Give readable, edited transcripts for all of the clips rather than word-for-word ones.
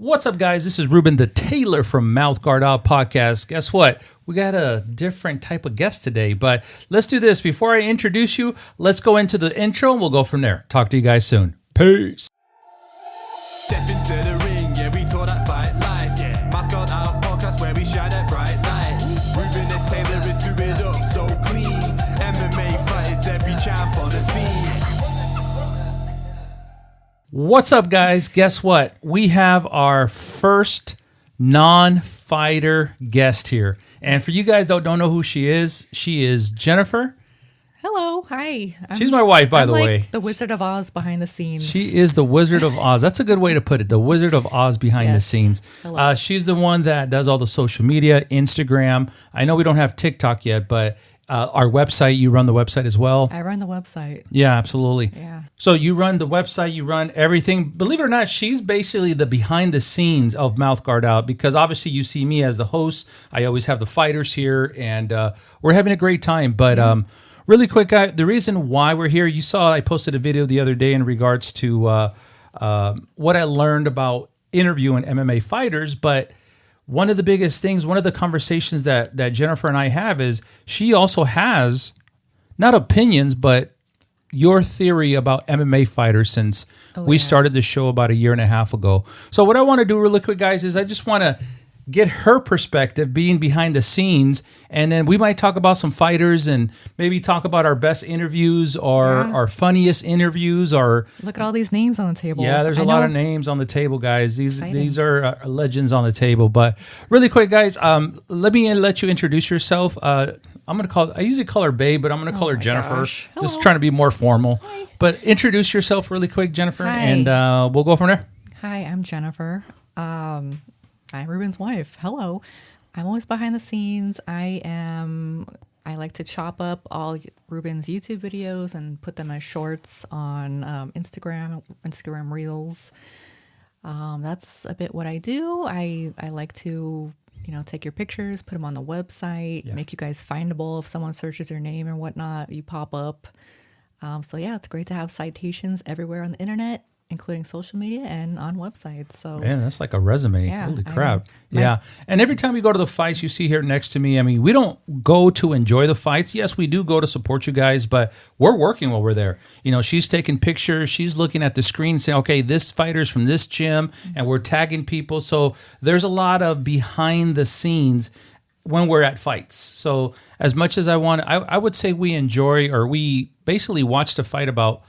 What's up, guys? This is Ruben the Tailor from MouthGuard Out Podcast. Guess what? We got a different type of guest today, but let's do this. Before I introduce you, let's go into the intro and we'll go from there. Talk to you guys soon. Peace. Step into the ring, yeah, we taught that fight life. Yeah. MouthGuard Out Podcast where we shine that bright light. Ruben and Tailor is do it up so clean. MMA fighters, every champ on the scene. What's up, guys? Guess what? We have our first non-fighter guest here. And for you guys that don't know who she is Jennifer. Hello, hi. She's my wife, by the like way. The Wizard of Oz behind the scenes. She is the Wizard of Oz. That's a good way to put it. The Wizard of Oz behind the scenes. She's the one that does all the social media, Instagram. I know we don't have TikTok yet, but our website, you run the website as well. I run the website. Yeah, absolutely. Yeah. So you run the website, you run everything. Believe it or not, she's basically the behind the scenes of MouthGuard Out, because obviously you see me as the host. I always have the fighters here, and we're having a great time. But really quick, the reason why we're here, you saw I posted a video the other day in regards to what I learned about interviewing MMA fighters, but one of the biggest things, one of the conversations that Jennifer and I have is she also has not opinions, but your theory about MMA fighters since we started the show about a year and a half ago. So what I want to do really quick, guys, is I just want to get her perspective being behind the scenes, and then we might talk about some fighters and maybe talk about our best interviews or our funniest interviews. Or look at all these names on the table. Yeah, there's a lot of names on the table, guys. These are legends on the table. But really quick, guys, let me let you introduce yourself. I usually call her Babe, but I'm going to call her Jennifer. Just trying to be more formal. Hi. But introduce yourself really quick, Jennifer, Hi. and we'll go from there. Hi, I'm Jennifer. I'm Ruben's wife. Hello. I'm always behind the scenes. I like to chop up all Ruben's YouTube videos and put them as shorts on Instagram Reels. That's a bit what I do. I like to, take your pictures, put them on the website, make you guys findable. If someone searches your name or whatnot, you pop up. So it's great to have citations everywhere on the internet, including social media and on websites. So man, that's like a resume. Yeah, Holy crap. Yeah. And every time we go to the fights, you see here next to me, I mean, we don't go to enjoy the fights. Yes, we do go to support you guys, but we're working while we're there. She's taking pictures. She's looking at the screen saying, okay, this fighter's from this gym, and we're tagging people. So there's a lot of behind the scenes when we're at fights. So as much as I would say we enjoy, or we basically watch the fight about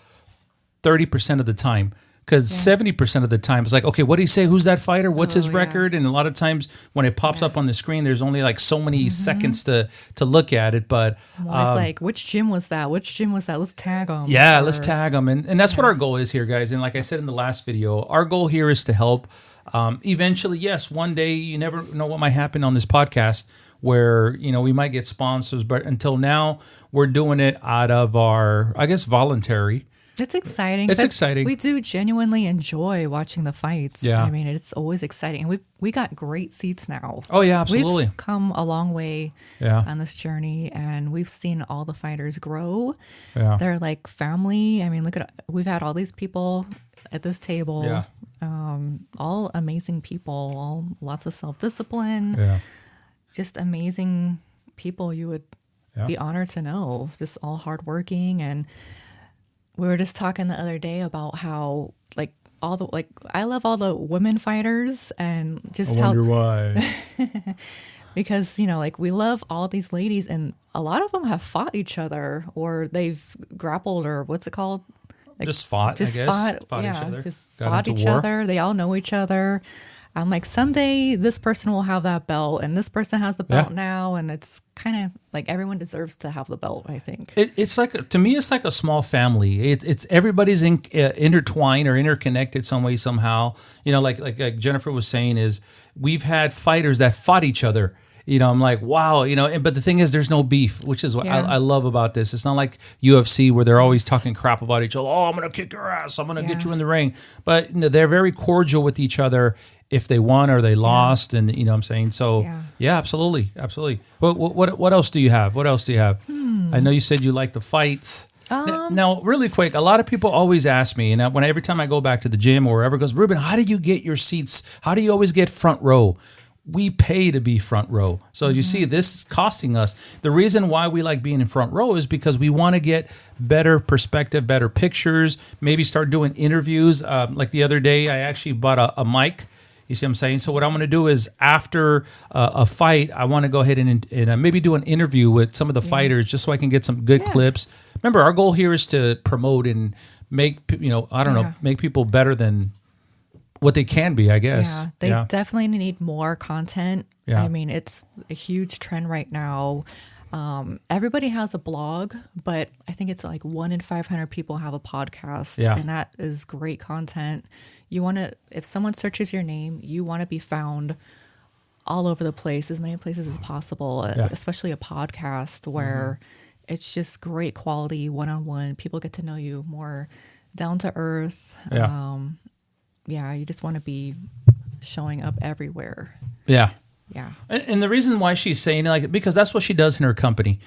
30% of the time. Because 70% of the time it's like, okay, what do you say? Who's that fighter? What's his record? And a lot of times when it pops up on the screen, there's only like so many seconds to look at it. But I'm always like, which gym was that? Which gym was that? Let's tag them. Yeah, let's tag them. And that's what our goal is here, guys. And like I said in the last video, our goal here is to help. Eventually, yes, one day, you never know what might happen on this podcast where, we might get sponsors. But until now, we're doing it out of our, I guess, voluntary. It's exciting. It's exciting. We do genuinely enjoy watching the fights. Yeah. I mean, it's always exciting. And we got great seats now. Oh, yeah, absolutely. We've come a long way on this journey, and we've seen all the fighters grow. Yeah. They're like family. I mean, we've had all these people at this table. Yeah. All amazing people, all lots of self-discipline. Yeah. Just amazing people you would be honored to know. Just all hardworking. And we were just talking the other day about how I love all the women fighters, and just I wonder why. because we love all these ladies, and a lot of them have fought each other, or they've grappled, or what's it called? Just fought, I guess. Fought each other. Just Got fought into each war. other. They all know each other. I'm like, someday this person will have that belt, and this person has the belt now, and it's kind of like everyone deserves to have the belt, I think. It's like, to me, it's like a small family. It's everybody's intertwined or interconnected some way, somehow. Like Jennifer was saying, is we've had fighters that fought each other. I'm like, wow, but the thing is, there's no beef, which is what I love about this. It's not like UFC where they're always talking crap about each other. Oh, I'm going to kick your ass. I'm going to get you in the ring. But they're very cordial with each other if they won or they lost. And what I'm saying? So, yeah, absolutely. What else do you have? I know you said you like the fights. Now, really quick, a lot of people always ask me, and every time I go back to the gym or wherever, goes, Ruben, how do you get your seats? How do you always get front row? We pay to be front row. So as you see, this is costing us. The reason why we like being in front row is because we want to get better perspective, better pictures, maybe start doing interviews. Like the other day, I actually bought a mic. You see what I'm saying? So what I'm going to do is after a fight, I want to go ahead and maybe do an interview with some of the fighters just so I can get some good clips. Remember, our goal here is to promote and make, make people better than what they can be, I guess. Yeah, they definitely need more content. Yeah. I mean, it's a huge trend right now. Everybody has a blog, but I think it's like 1 in 500 people have a podcast. Yeah. And that is great content. You want to, if someone searches your name, you want to be found all over the place, as many places as possible, especially a podcast where it's just great quality one-on-one. People get to know you more down to earth. You just want to be showing up everywhere. Yeah. Yeah. And the reason why she's saying it, like, because that's what she does in her company.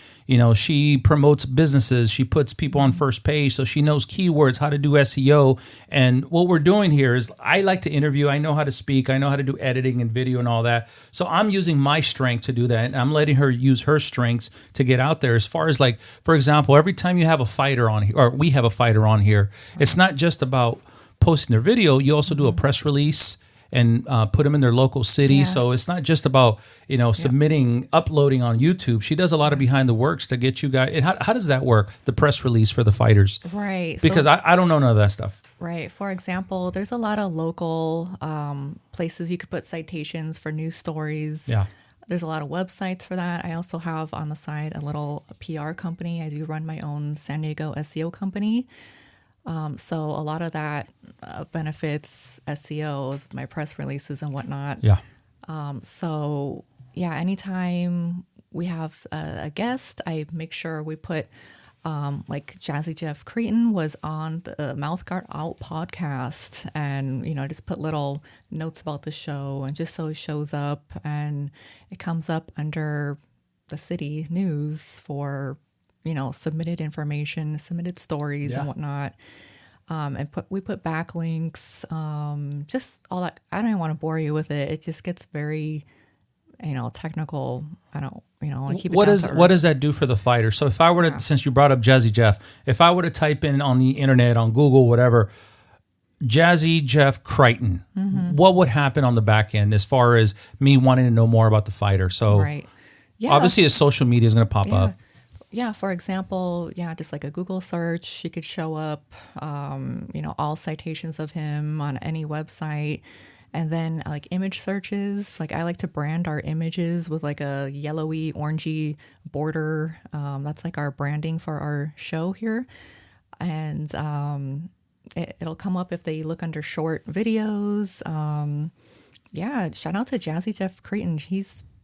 She promotes businesses. She puts people on first page. So she knows keywords, how to do SEO. And what we're doing here is I like to interview. I know how to speak. I know how to do editing and video and all that. So I'm using my strength to do that. And I'm letting her use her strengths to get out there. As far as, like, for example, every time you have a fighter on here, or we have a fighter on here, it's not just about posting their video. You also do a press release and put them in their local city. So it's not just about, submitting, uploading on YouTube. She does a lot of behind the works to get you guys. And how does that work? The press release for the fighters. Right. Because I don't know none of that stuff. Right. For example, there's a lot of local places you could put citations for news stories. Yeah. There's a lot of websites for that. I also have on the side a little PR company. I do run my own San Diego SEO company. So a lot of that benefits SEOs, my press releases and whatnot. Yeah. Anytime we have a guest, I make sure we put, like Jazzy Jeff Creighton was on the MouthGuard Out podcast, and, just put little notes about the show, and just so it shows up and it comes up under the city news for submitted information, submitted stories and whatnot. And we put backlinks, just all that. I don't even want to bore you with it. It just gets very, technical. I want to keep it What does that do for the fighter? So if I were to, since you brought up Jazzy Jeff, if I were to type in on the internet, on Google, whatever, Jazzy Jeff Creighton, what would happen on the back end as far as me wanting to know more about the fighter? So obviously his social media is going to pop up. Yeah, for example, just like a Google search, you could show up, all citations of him on any website. And then like image searches, like I like to brand our images with like a yellowy, orangey border. That's like our branding for our show here. And it'll come up if they look under short videos. Shout out to Jazzy Jeff Creighton.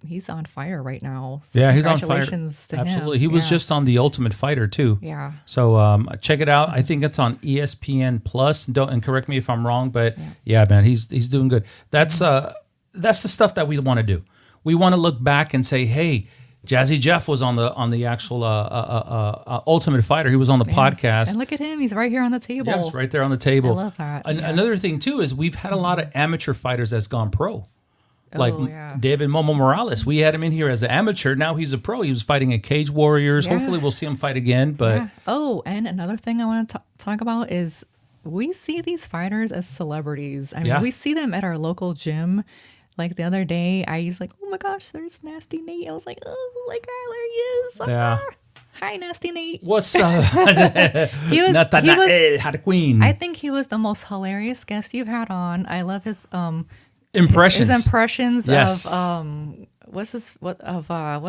He's on fire right now. So he's on fire. Congratulations to him. Absolutely. He was just on The Ultimate Fighter too. Yeah. So check it out. I think it's on ESPN Plus. And correct me if I'm wrong, but man, he's doing good. That's the stuff that we want to do. We want to look back and say, hey, Jazzy Jeff was on the actual Ultimate Fighter. He was on the podcast. And look at him. He's right here on the table. Yeah, it's right there on the table. I love that. Another thing too is we've had a lot of amateur fighters that's gone pro. Like David Momo Morales, we had him in here as an amateur. Now he's a pro. He was fighting at Cage Warriors. Hopefully, we'll see him fight again. But and another thing I want to talk about is we see these fighters as celebrities. I mean, we see them at our local gym. Like the other day, I was like, "Oh my gosh, there's Nasty Nate." I was like, "Oh my God, there he is!" Yeah. Hi, Nasty Nate. What's up? he was had a queen. I think he was the most hilarious guest you've had on. I love his impressions. His impressions of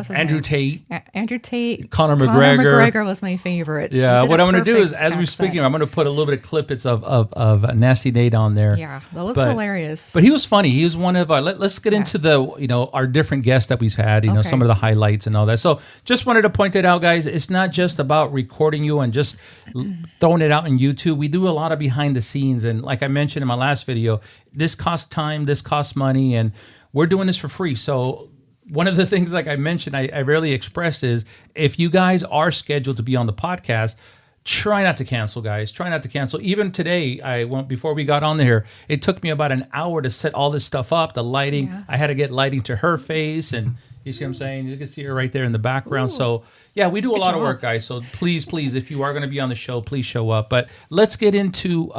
Andrew Tate. Andrew Tate. Conor McGregor. McGregor. Conor McGregor was my favorite. Yeah, what I'm going to do is, as we're speaking, I'm going to put a little bit of clippets of Nasty Nate on there. Yeah, that was hilarious. But he was funny. He was one of our. Let's get into the our different guests that we've had. Some of the highlights and all that. So just wanted to point it out, guys. It's not just about recording you and just throwing it out on YouTube. We do a lot of behind the scenes, and like I mentioned in my last video, this costs time, this costs money, and we're doing this for free. So one of the things, like I mentioned, I rarely express is if you guys are scheduled to be on the podcast, try not to cancel, guys. Try not to cancel. Even today, before we got on there, it took me about an hour to set all this stuff up. The lighting, I had to get lighting to her face, and you see what I'm saying? You can see her right there in the background. Ooh. So yeah, we do a lot job. of work, guys. So please, if you are going to be on the show, please show up. But let's get into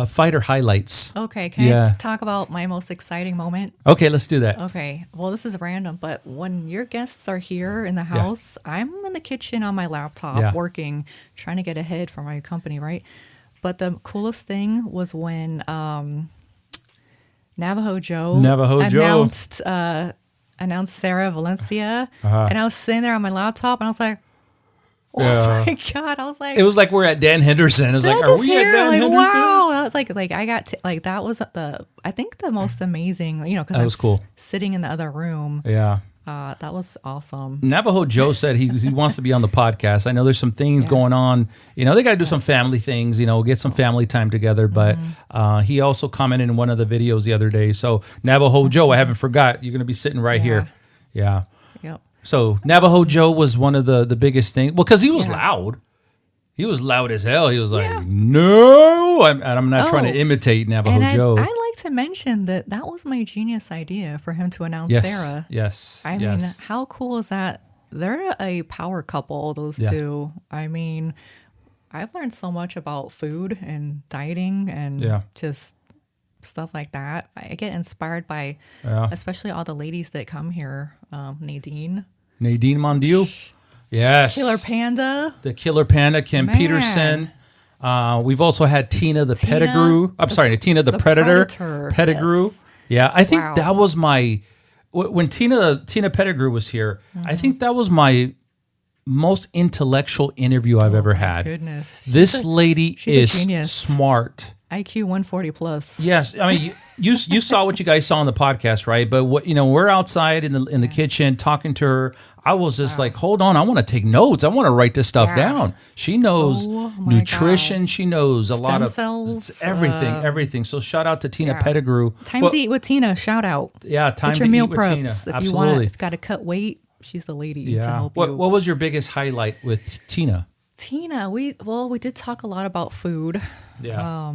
fighter highlights. Okay, can I talk about my most exciting moment? Okay, let's do that. Okay, well, this is random, but when your guests are here in the house, I'm in the kitchen on my laptop working, trying to get ahead for my company, right? But the coolest thing was when Navajo Joe announced Sarah Valencia, and I was sitting there on my laptop, and I was like, oh my God. I was like, it was like we're at Dan Henderson. It was like, are we at Dan Henderson? Wow. Like I got to, like, that was I think the most amazing, because I was cool. sitting in the other room. Yeah. That was awesome. Navajo Joe said he wants to be on the podcast. I know there's some things going on. They got to do some family things, get some family time together. But he also commented in one of the videos the other day. So Navajo Joe, I haven't forgot. You're going to be sitting right here. Yeah. Yep. So Navajo Joe was one of the biggest things. Well, because he was loud. He was loud as hell. He was like, no. I'm not trying to imitate Navajo Joe. I'd like to mention that was my genius idea for him to announce Sarah. Yes. I mean, how cool is that? They're a power couple, those two. I mean, I've learned so much about food and dieting and just stuff like that. I get inspired by especially all the ladies that come here. Nadine Mondiu. Yes. Killer Panda. The Killer Panda, Kim Peterson. We've also had Tina the Pettigrew. I'm sorry, Tina the Predator. Pettigrew. Yes. Yeah, I think that was my... When Tina Pettigrew was here, I think that was my most intellectual interview I've ever had. Goodness. This lady is smart. IQ 140 plus. Yes, I mean you saw what you guys saw on the podcast, right? But what we're outside in the kitchen talking to her. I was just like, hold on, I want to take notes. I want to write this stuff down. She knows nutrition. God. She knows a lot of cells, everything. So shout out to Tina Pettigrew. Time to eat with Tina. Shout out. Yeah, time Get to your meal eat with preps. Tina. If Absolutely. you got to cut weight, she's the lady to help you. What was your biggest highlight with Tina? Tina, we did talk a lot about food. Yeah.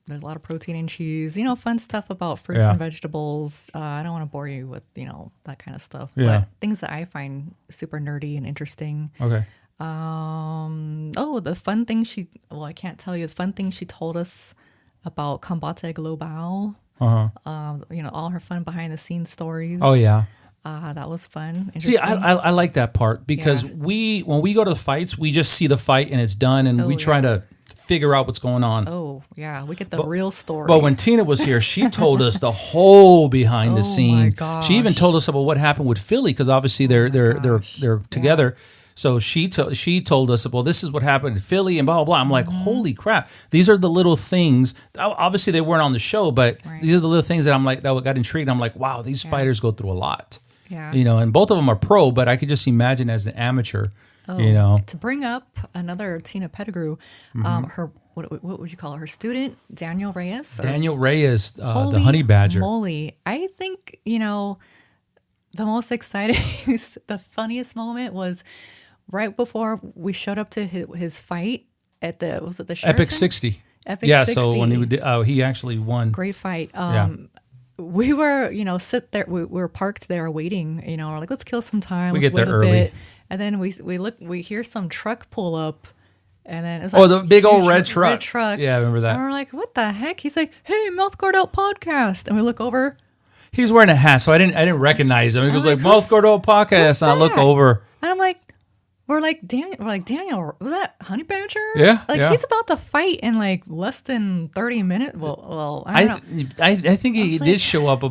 There's a lot of protein in cheese, fun stuff about fruits and vegetables. I don't want to bore you with, that kind of stuff. Yeah. But things that I find super nerdy and interesting. Okay. The fun thing I can't tell you, the fun thing she told us about Combate Global. All her fun behind the scenes stories. Oh, yeah. That was fun. See, I like that part because when we go to the fights, we just see the fight and it's done and we try to figure out what's going on. Oh, yeah. We get the real story. But when Tina was here, she told us the whole behind the scenes. My gosh. She even told us about what happened with Philly because obviously they're together. So she told us, well, this is what happened in Philly and blah, blah, blah. I'm like, holy crap. These are the little things. Obviously, they weren't on the show, but these are the little things that I'm like, that got intrigued. I'm like, wow, these fighters go through a lot. Yeah. And both of them are pro, but I could just imagine as an amateur. To bring up another Tina Pettigrew, her what would you call her? Her student Daniel Reyes. Daniel Reyes, the honey badger. Moly, I think the most exciting, the funniest moment was right before we showed up to his fight at the Sheraton? Epic 60. Epic 60. So when he actually won. Great fight. We were sit there. We were parked there waiting. We're like, let's kill some time. We let's get there wait a early. bit. And then we hear some truck pull up, and then it's like the big old red truck. Red truck. Yeah, I remember that. And we're like, what the heck? He's like, hey, MouthGuard Out Podcast, and we look over. He's wearing a hat, so I didn't recognize him. He goes like MouthGuard Out Podcast, and I look over. And I'm like, Daniel, was that Honey Badger? Yeah, he's about to fight in like less than 30 minutes. Well, I don't know. I think he did show up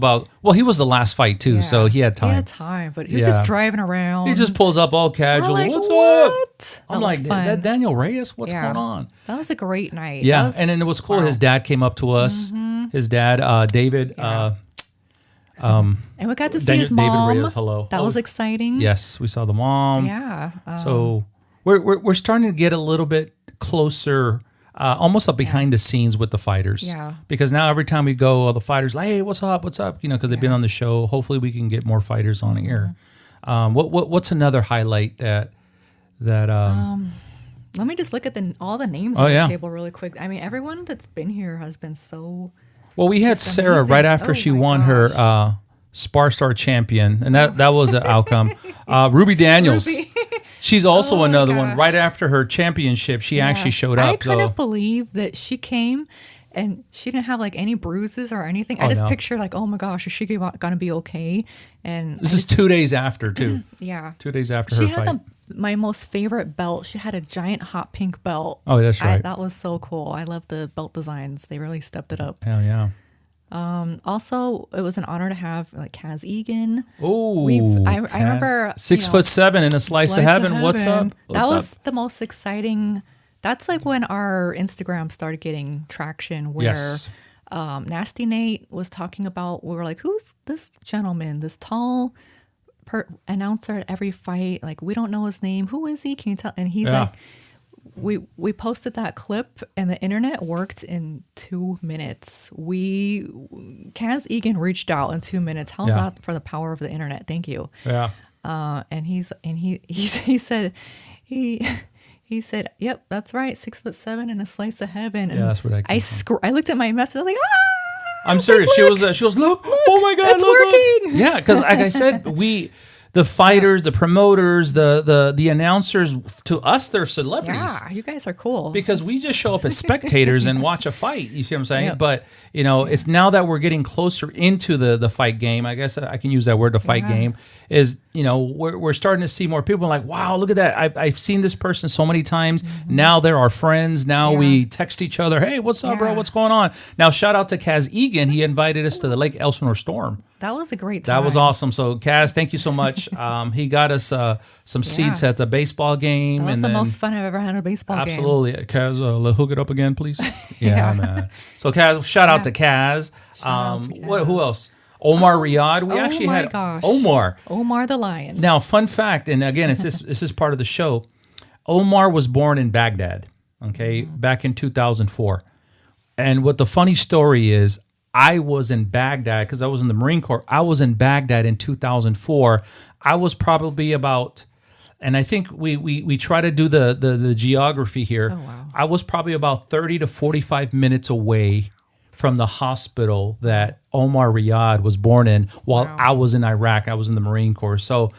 he was the last fight too, so he had time. He had time, but he was just driving around. He just pulls up all casual. Like, What's what? up? I'm like, that Daniel Reyes? What's going on? That was a great night. Yeah, and then it was cool. Wow. His dad came up to us. His dad, David. And we got to see his mom. David Reyes, hello. That was exciting. Yes, we saw the mom. Yeah. So we're starting to get a little bit closer, almost up behind the scenes with the fighters. Yeah. Because now every time we go, the fighters like, hey, what's up? Because they've been on the show. Hopefully we can get more fighters on here. What's another highlight that that Let me just look at all the names on the table really quick. I mean, everyone that's been here has been so. Well, we had Sarah amazing. right after she won her Spar Star champion, and that was an outcome. Ruby Daniels. Ruby. She's also another one. gosh. Right after her championship, she actually showed up. I couldn't believe that she came and she didn't have like any bruises or anything. I just pictured like, oh my gosh, is she going to be okay? And this is 2 days after, too. Yeah. 2 days after She her fight. had my most favorite belt. She had a giant hot pink belt. Oh, that's right. That was so cool. I love the belt designs. They really stepped it up. Hell yeah. Also, it was an honor to have like Kaz Egan. Oh, I remember 6'7" in a slice of heaven. What's up? That was the most exciting. That's like when our Instagram started getting traction. Where Yes. Nasty Nate was talking about. We were like, "Who's this gentleman? This tall announcer at every fight? Like, we don't know his name. Who is he? Can you tell?" And he's like. We posted that clip and the internet worked in 2 minutes. Kaz Egan reached out in 2 minutes. How's that for the power of the internet? Thank you. Yeah. He said, "Yep, that's right. 6'7" and a slice of heaven." And that's what I looked at my message. I was like, "Ah!" I'm serious. She was look. Oh my God, it's working. Look. Yeah, because like I said, the fighters, the promoters, the announcers, to us, they're celebrities. Yeah, you guys are cool. Because we just show up as spectators and watch a fight. You see what I'm saying? Yep. But, it's now that we're getting closer into the fight game, I guess I can use that word, the fight game, is, we're starting to see more people like, wow, look at that. I've seen this person so many times. Mm-hmm. Now they're our friends. Now we text each other. Hey, what's up, bro? What's going on? Now, shout out to Kaz Egan. He invited us to the Lake Elsinore Storm. That was a great time. That was awesome. So, Kaz, thank you so much. He got us some seats at the baseball game. That was the most fun I've ever had at a baseball game. Absolutely. Kaz, hook it up again, please. Yeah, man. So, Kaz, shout out to Kaz. Who else? Omar Riyad. We actually had Omar the Lion. Now, fun fact, and again, this is part of the show. Omar was born in Baghdad, back in 2004. And what the funny story is, I was in Baghdad because I was in the Marine Corps. I was in Baghdad in 2004. I was probably about, and I think we try to do the geography here. Oh, wow. I was probably about 30 to 45 minutes away from the hospital that Omar Riyad was born in while I was in Iraq. I was in the Marine Corps. So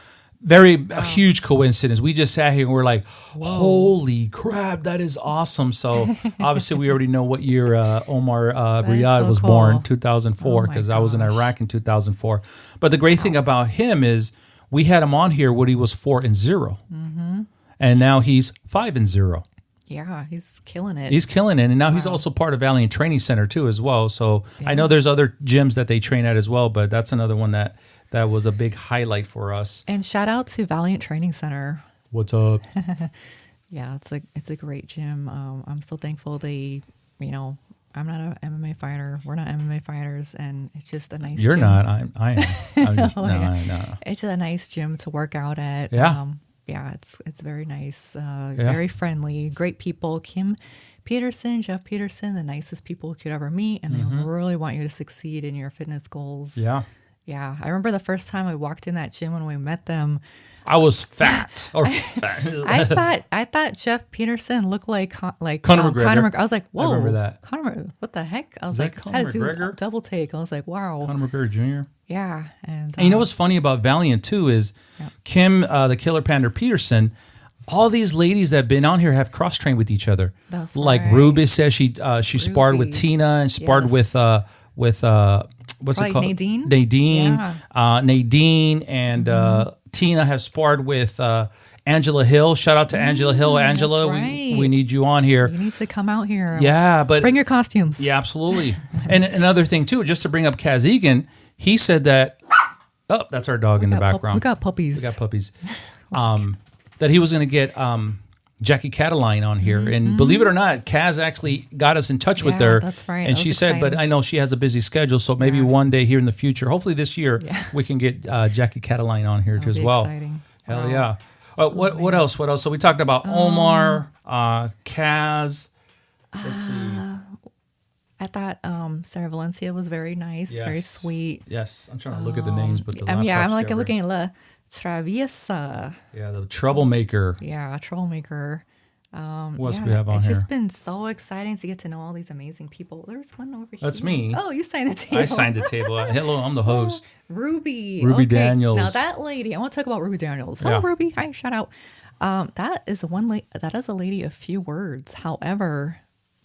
a huge coincidence. We just sat here and we're like, holy crap, that is awesome. So obviously we already know what year Omar Riyad was born, 2004, because I was in Iraq in 2004. But the great thing about him is we had him on here when he was 4-0. Mm-hmm. And now he's 5-0. Yeah, he's killing it. He's killing it. And now he's also part of Valiant Training Center too as well. So I know there's other gyms that they train at as well, but that's another one that was a big highlight for us. And shout out to Valiant Training Center. What's up? Yeah, it's a great gym. I'm so thankful I'm not an MMA fighter. We're not MMA fighters, and it's just a nice. You're gym. not. I am. I'm just, no. It's a nice gym to work out at. Yeah. It's very nice. Very friendly. Great people. Kim Peterson, Jeff Peterson, the nicest people you could ever meet, and they really want you to succeed in your fitness goals. Yeah. Yeah, I remember the first time I walked in that gym when we met them. I was fat. I thought Jeff Peterson looked like Conor McGregor. I was like, whoa, I remember that. Conor, what the heck? I was like, I had to do McGregor? a double take. I was like, wow. Conor McGregor Jr. Yeah, and you know what's funny about Valiant too is Kim, the Killer Panda Peterson. All these ladies that have been on here have cross trained with each other. That's like right. Ruby says she sparred with Tina and sparred with what's probably it called? Nadine. Nadine and Tina have sparred with Angela Hill. Shout out to Angela Hill. Angela, right. we need you on here. You need to come out here. Yeah, but bring your costumes. Yeah, absolutely. And another thing too, just to bring up Kaz Egan, he said that. Oh, that's our dog in the background. We got puppies. That he was going to get Jackie Cataline on here. And believe it or not, Kaz actually got us in touch with her. That's right. And she said, but I know she has a busy schedule, so maybe one day here in the future, hopefully this year, we can get Jackie Cataline on here too as well. Exciting. Hell yeah. What else? What else? So we talked about Omar, Kaz. Let's see. I thought Sarah Valencia was very nice, very sweet. Yes, I'm trying to look at the names, but the I'm like laptop's looking at La Traviesa. Yeah, the troublemaker. Yeah, troublemaker. What else do we have on it's here? just been so exciting to get to know all these amazing people. There's one over here. That's me. Oh, you signed the table. I signed the table. Hello, I'm the host. Ruby. Ruby Daniels. Now that lady, I want to talk about Ruby Daniels. Hello, Yeah. Ruby. Hi, shout out. That is a lady of few words. However,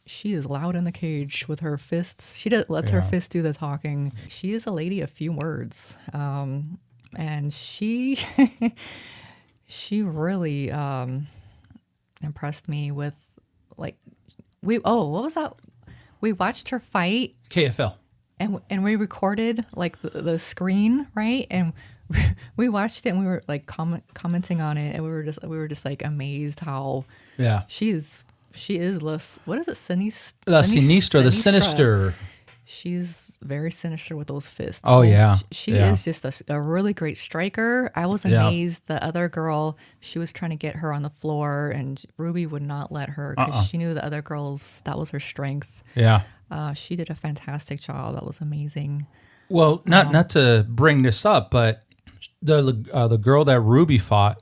she is loud in the cage with her fists. She lets her fists do the talking. She is a lady of few words. And she she really impressed me with what was that? We watched her fight KFL. and we recorded like the screen, right? And we watched it and we were like commenting on it, and we were just like amazed how she is what is it? Sinistra, the sinister. She's very sinister with those fists. Oh, yeah. She is just a really great striker. I was amazed. The other girl, she was trying to get her on the floor, and Ruby would not let her because she knew the other girls, that was her strength. Yeah. She did a fantastic job. That was amazing. Well, not to bring this up, but the girl that Ruby fought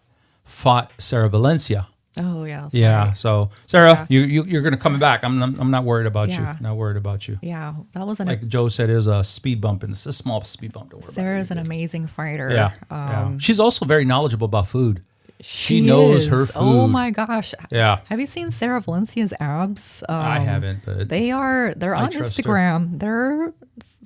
Sarah Valencia. Oh yeah. Yeah. Right. So Sarah, you're gonna come back. I'm not worried about you. Yeah. Not worried about you. Yeah, that was Like Joe said, it was a speed bump, and it's a small speed bump. Don't worry Sarah's about it. an amazing fighter. Yeah. She's also very knowledgeable about food. She knows is. her food. Oh my gosh. Yeah. Have you seen Sarah Valencia's abs? I haven't, but they're on trust her. Instagram. They're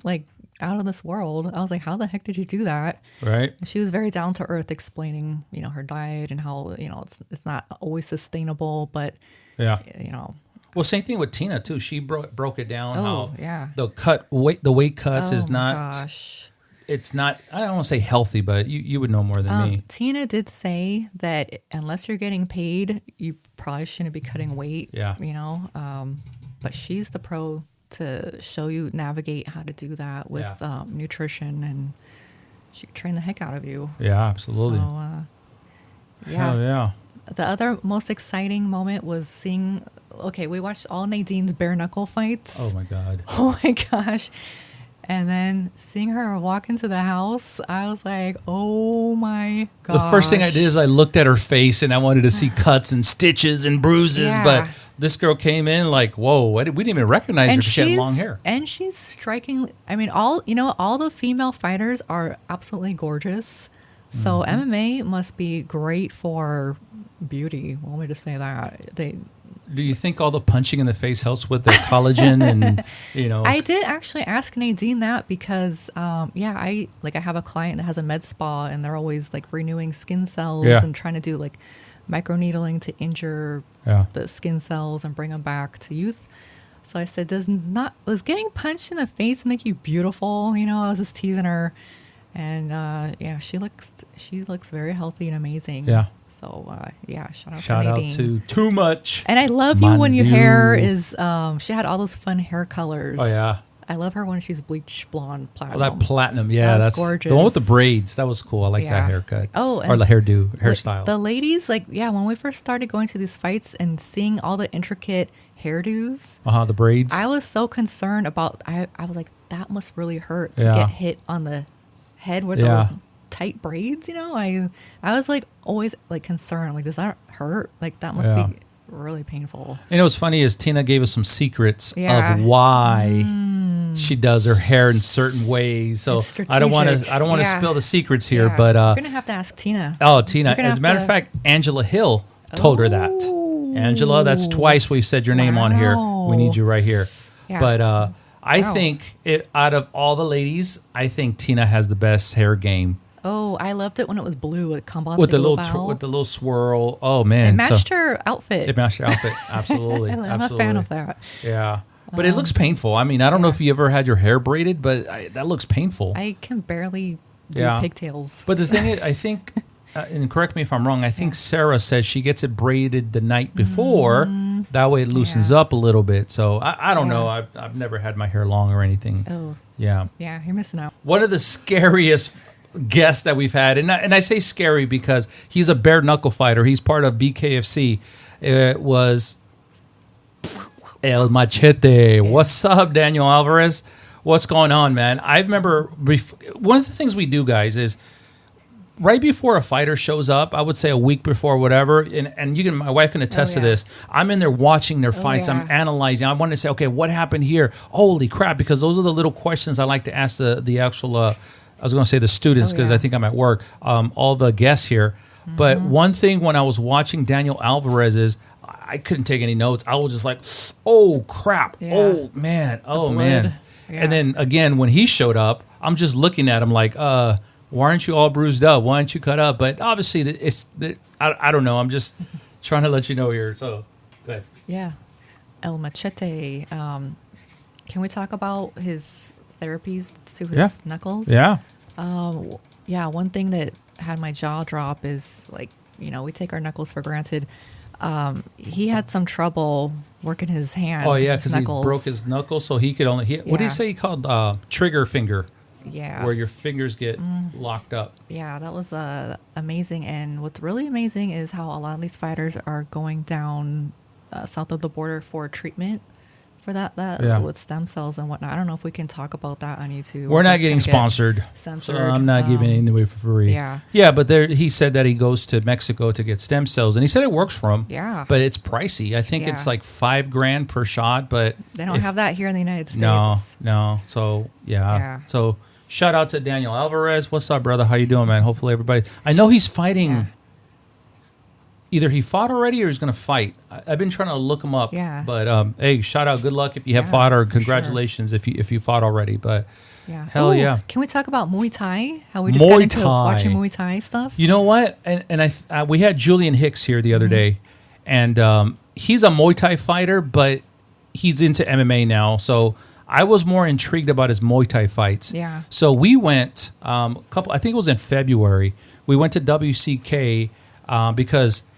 like out of this world. I was like, how the heck did you do that? right. She was very down to earth, explaining, her diet and how, it's not always sustainable, but Yeah. you know. Well, same thing with Tina too. She broke it down. Oh, how yeah. the weight cuts is Oh my not. gosh. It's not. I don't want to say healthy, but you would know more than me. Tina did say that unless you're getting paid, you probably shouldn't be cutting weight. Yeah. But she's the pro to show you navigate how to do that with nutrition, and she can train the heck out of you. Yeah, absolutely. So, Hell yeah. The other most exciting moment was seeing. Okay, we watched all Nadine's bare knuckle fights. Oh my God. Oh my gosh. And then seeing her walk into the house, I was like, oh my gosh. The first thing I did is I looked at her face and I wanted to see cuts and stitches and bruises. Yeah. But this girl came in like, whoa, we didn't even recognize her because she had long hair. And she's striking. I mean, all the female fighters are absolutely gorgeous. So Mm-hmm. MMA must be great for beauty. Let me just say that. Do you think all the punching in the face helps with the collagen and, I did actually ask Nadine that because, I have a client that has a med spa and they're always like renewing skin cells and trying to do like microneedling to injure the skin cells and bring them back to youth. So I said, does getting punched in the face make you beautiful? I was just teasing her, and she looks very healthy and amazing. Yeah. So shout out shout to out Nadine. to Too Much. And I love you when your hair Mandu. is. She had all those fun hair colors. Oh yeah. I love her when she's bleach blonde platinum. Oh, that platinum, yeah, that's gorgeous. the one with the braids. That was cool. I like that Yeah. haircut. Oh, or and the hairstyle. The ladies, when we first started going to these fights and seeing all the intricate hairdos, The braids. I was so concerned about. I was like, that must really hurt to Yeah. get hit on the head with Yeah. those tight braids. I was like always like concerned. Like, does that hurt? Like that must Yeah. be really painful. You know what's funny is Tina gave us some secrets Yeah. of why she does her hair in certain ways. So It's I don't want strategic. to Yeah. spill the secrets here, Yeah. but We're gonna have to ask Tina. Tina. We're gonna As a have matter to- of fact, Angela Hill told her that. Oh. Angela, that's twice we've said your name on here. We need you right here. Yeah. But I Wow. think out of all the ladies, I think Tina has the best hair game. Oh, I loved it when it was blue with combos With the little swirl. Oh man, It matched her outfit. It matched her outfit. Absolutely. I'm a fan of that. Yeah. But it looks painful. I mean, I don't know if you ever had your hair braided, but that looks painful. I can barely do Yeah. pigtails. But the thing is, I think, and correct me if I'm wrong, I think Sarah says she gets it braided the night before. That way it loosens up a little bit. So I don't know. I've never had my hair long or anything. Oh, Yeah. yeah, you're missing out. One of the scariest guests that we've had, and I say scary because he's a bare knuckle fighter. He's part of BKFC. It was El Machete. What's up, Daniel Alvarez? What's going on, man? I remember one of the things we do, guys, is right before a fighter shows up, I would say a week before, whatever, and you can, my wife can attest to this. I'm in there watching their fights. I'm analyzing. I want to say, okay, what happened here? Holy crap! Because those are the little questions I like to ask the actual. I was going to say the students because I think I'm at work. All the guests here, but one thing when I was watching Daniel Alvarez is I couldn't take any notes. I was just like, oh crap! Yeah. Oh man! Oh man! Yeah. And then again, when he showed up, I'm just looking at him like, why aren't you all bruised up? Why aren't you cut up? But obviously, I don't know. I'm just trying to let you know here. So, go ahead. Yeah. El Machete. Can we talk about his therapies to his knuckles? Yeah. Yeah, one thing that had my jaw drop is, like, we take our knuckles for granted. He had some trouble working his hand. Oh, yeah, because he broke his knuckles, so he could only... What did he say he called? Trigger finger. Yeah. Where your fingers get locked up. Yeah, that was amazing. And what's really amazing is how a lot of these fighters are going down south of the border for treatment for that with stem cells and whatnot. I don't know if we can talk about that on YouTube. We're not getting sponsored. Censored. So I'm not giving anything away for free. Yeah. Yeah, but he said that he goes to Mexico to get stem cells, and he said it works for him. Yeah. But it's pricey. I think it's like $5,000 per shot, but they don't have that here in the United States. No. So yeah. So shout out to Daniel Alvarez. What's up, brother? How you doing, man? Hopefully everybody. I know he's fighting. Yeah. Either he fought already or he's going to fight. I've been trying to look him up. Yeah. But hey, shout out, good luck if you have fought, or congratulations if you fought already. But hell yeah. Can we talk about Muay Thai? How we just got into watching Muay Thai stuff? You know what? And we had Julian Hicks here the other day, and he's a Muay Thai fighter, but he's into MMA now. So I was more intrigued about his Muay Thai fights. Yeah. So we went I think it was in February. We went to WCK because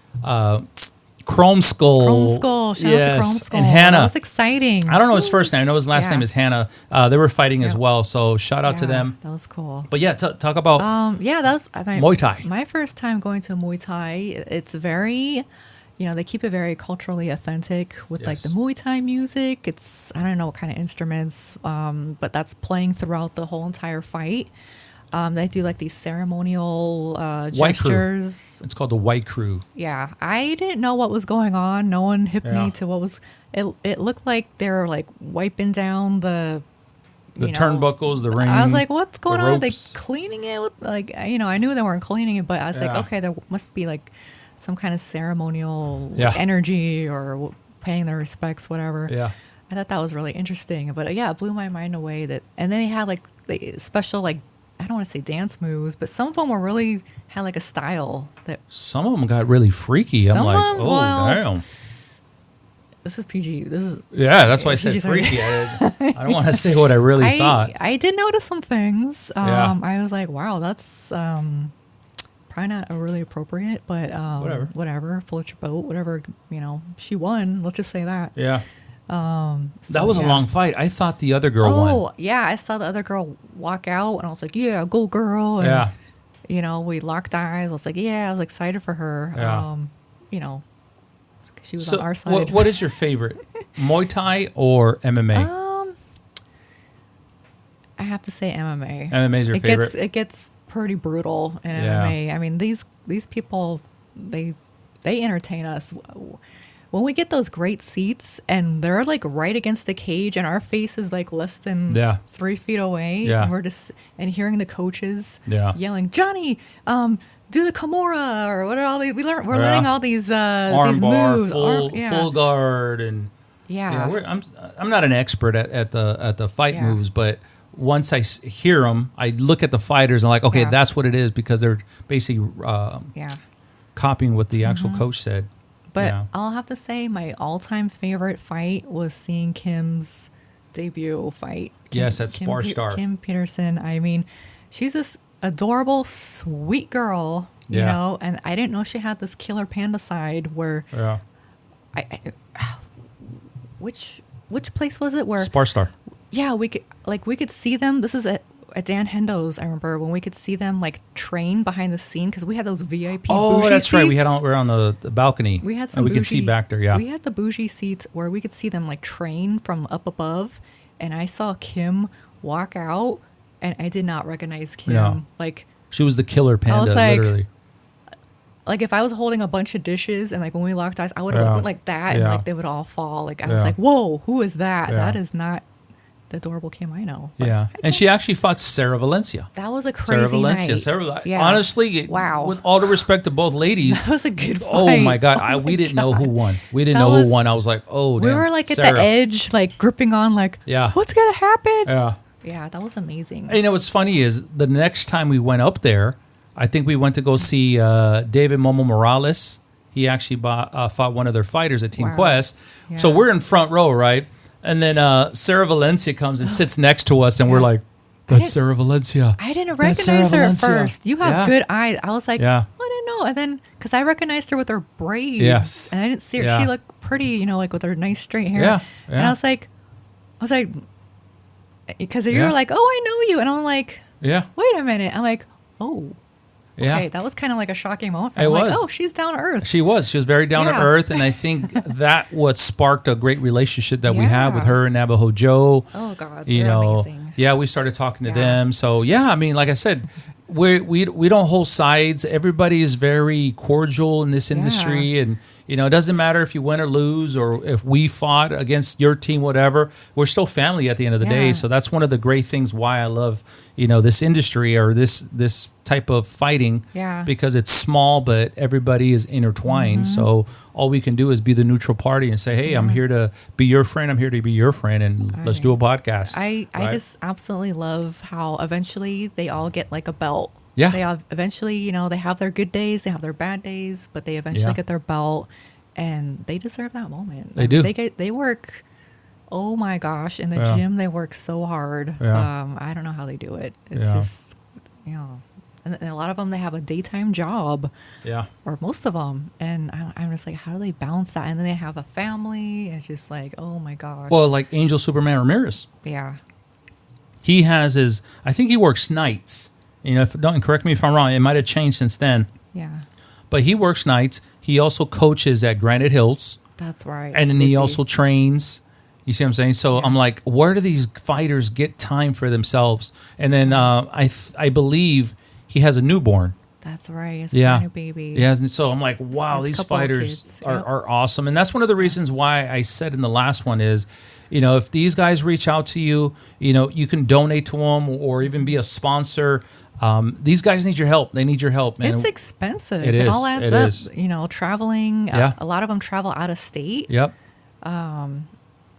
Chrome Skull. Shout out to Chrome Skull. And Hannah. That's exciting. I don't know his first name. I know his last name is Hannah. They were fighting as well, so shout out to them. That was cool. But yeah, talk about that was Muay Thai. My first time going to Muay Thai. It's very, they keep it very culturally authentic with like the Muay Thai music. It's, I don't know what kind of instruments, but that's playing throughout the whole entire fight. They do like these ceremonial gestures. It's called the White Crew. Yeah, I didn't know what was going on. No one hipped me to what was. It looked like they were like wiping down the turnbuckles, the ring. I was like, what's going on? Are they ropes. cleaning it? With, like, I knew they weren't cleaning it, but I was like, okay, there must be like some kind of ceremonial energy or paying their respects, whatever. Yeah. I thought that was really interesting, but it blew my mind away. And then they had like the special, like, I don't want to say dance moves, but some of them were really had like a style that. Some of them got really freaky. I'm like, damn. This is PG. That's why I said freaky. I don't want to say what I really thought. I did notice some things. I was like, wow, that's probably not really appropriate, but whatever. Float your boat, whatever. She won. Let's just say that. Yeah. That was a long fight. I thought the other girl won. Oh, yeah. I saw the other girl walk out, and I was like, yeah, go girl. And, we locked eyes. I was like, I was excited for her. Yeah. She was on our side. What is your favorite, Muay Thai or MMA? I have to say MMA. MMA is your favorite? It gets pretty brutal in MMA. I mean, these people, they entertain us. When we get those great seats and they're like right against the cage and our face is like less than 3 feet away, and we're just hearing the coaches yelling, Johnny, do the Kimura or what are all these? We're learning all these these moves, full guard, and I'm not an expert at the fight moves, but once I hear them, I look at the fighters and I'm like, okay, that's what it is, because they're basically copying what the actual coach said. But I'll have to say my all-time favorite fight was seeing Kim's debut fight. At Spar Star. Kim Peterson. I mean, she's this adorable, sweet girl, you know, and I didn't know she had this killer panda side where which place was it where Spar Star. Yeah, we could see them. This is at Dan Hendo's, I remember when we could see them like train behind the scene because we had those VIP. Oh, bougie that's right. We seats. we're on the balcony. We had some and we bougie, could see back there. Yeah. We had the bougie seats where we could see them like train from up above, and I saw Kim walk out, and I did not recognize Kim. No. Like She was the killer panda, was like, literally. Like if I was holding a bunch of dishes and like when we locked eyes, I would have Yeah. looked like that and Yeah. like they would all fall. Like I was Yeah. like, whoa, who is that? Yeah. That is not the adorable Kim I know. Like, Yeah. And she actually fought Sarah Valencia. that was a Sarah crazy Valencia. night. Sarah, Yeah. honestly, Wow. with all the respect to both ladies, That was a good fight. oh my God, Oh we my didn't know who God. won. We didn't That know was- who won. I was like, oh, We damn, were like at Sarah. the edge, like gripping on like, Yeah. what's going to happen? Yeah. Yeah, that was amazing. And you know what's funny is the next time we went up there, I think we went to go see David Momo Morales. He actually fought one of their fighters at Team Wow. Quest. So Yeah. we're in front row, right? And then Sarah Valencia comes and sits next to us, and we're like, that's didn't- Sarah Valencia. I didn't That's Sarah recognize her at Valencia. first. You have Yeah. good eyes. I was like, Yeah. I didn't know. And then, because I recognized her with her braids. Yes. And I didn't see her. Yeah. She looked pretty, you know, like with her nice straight hair. Yeah, And yeah. I was like, because you Yeah. were like, oh, I know you. And I'm like, Yeah. wait a minute. I'm like, oh. Yeah. Okay, that was kind of like a shocking moment. For me. It I'm like, was. oh, she's down to earth. She was very down to Yeah. earth, and I think that what sparked a great relationship that we have with Yeah. her and Navajo Joe. Oh, God. You They're know, amazing. yeah, we started talking to Yeah. them. So yeah, I mean, like I said, we don't hold sides. Everybody is very cordial in this industry, and you know, it doesn't matter if you win or lose, or if we fought against your team, whatever. We're still family at the end of the day. Yeah. So that's one of the great things why I love, you know, this industry or this type of fighting. Yeah. Because it's small, but everybody is intertwined. Mm-hmm. So all we can do is be the neutral party and say, hey, I'm here to be your friend. I'm here to be your friend, and let's do a podcast. I right? just absolutely love how eventually they all get like a belt. Yeah. They all eventually, you know, they have their good days, they have their bad days, but they eventually Yeah. get their belt, and they deserve that moment. They do. They work. Oh my gosh! In the Yeah. gym, they work so hard. Yeah. I don't know how they do it. It's Yeah. just, you know, and a lot of them they have a daytime job, yeah. or most of them, and I'm just like, how do they balance that? And then they have a family. It's just like, oh my gosh. Well, like Angel Superman Ramirez. yeah. He has his, I think he works nights. You know, don't correct me if I'm wrong. It might have changed since then. Yeah. But he works nights. He also coaches at Granite Hills. That's right. And then It's he busy. also trains. You see what I'm saying? So I'm like, where do these fighters get time for themselves? And then I believe he has a newborn. That's right. It's Yeah. a new baby. Yeah. And so I'm like, wow, Has a these couple of fighters kids. are, Yep. are awesome. And that's one of the reasons why I said in the last one is, you know, if these guys reach out to you, you know, you can donate to them or even be a sponsor. These guys need your help. They need your help, man. It's expensive. It It is. all adds It up. is. You know, traveling. Yeah. A lot of them travel out of state. Yep.